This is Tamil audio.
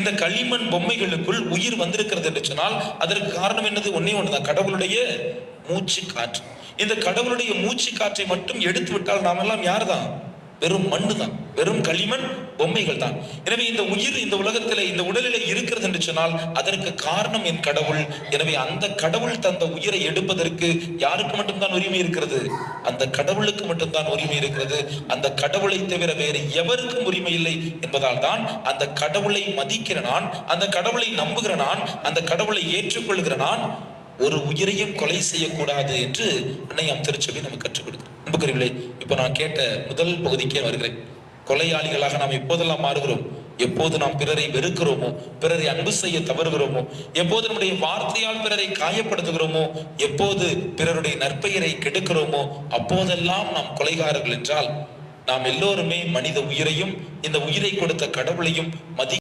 இந்த களிமண் பொம்மைகளுக்குள் உயிர் வந்திருக்கிறது என்று சொன்னால் அதற்கு காரணம் என்னது? ஒன்னே ஒண்ணுதான், கடவுளுடைய மூச்சு காற்று. இந்த கடவுளுடைய மூச்சு காற்றை மட்டும் எடுத்து விட்டால் நாமெல்லாம் யார் தான்? வெறும் மண்ணு தான், வெறும் களிமண் பொம்மைகள் தான். எனவே இந்த உயிர் இந்த உலகத்திலே இந்த உடலிலே இருக்கிறது என்று சொன்னால் அதற்கு காரணம் என் கடவுள். எனவே அந்த கடவுள் தந்த உயிரை எடுப்பதற்கு யாருக்கு மட்டும்தான் உரிமை இருக்கிறது? அந்த கடவுளுக்கு மட்டும்தான் உரிமை இருக்கிறது. அந்த கடவுளை தவிர வேறு எவருக்கும் உரிமை இல்லை என்பதால் தான் அந்த கடவுளை மதிக்கிற நான், அந்த கடவுளை நம்புகிற நான், அந்த கடவுளை ஏற்றுக்கொள்கிற நான் ஒரு உயிரையும் கொலை செய்யக்கூடாது என்று அன்னையாம் திருச்சபை நமக்கு கற்றுக் கொடுக்கிறது. அன்புக்குரியவர்களே, இப்ப நான் கேட்ட முதல் பகுதிக்கே வருகிறேன். கொலையாளிகளாக நாம் எப்போதெல்லாம் மாறுகிறோம்? எப்போது நாம் பிறரை வெறுக்கிறோமோ, பிறரை அன்பு செய்ய தவறுகிறோமோ, எப்போது நம்முடைய வார்த்தையால் பிறரை காயப்படுத்துகிறோமோ, எப்போது பிறருடைய நற்பெயரை கெடுக்கிறோமோ, அப்போதெல்லாம் நாம் கொலைகாரர்கள் என்றால் நாம் எல்லோருமே மனித உயிரையும் இந்த உயிரை கொடுத்த கடவுளையும் மதி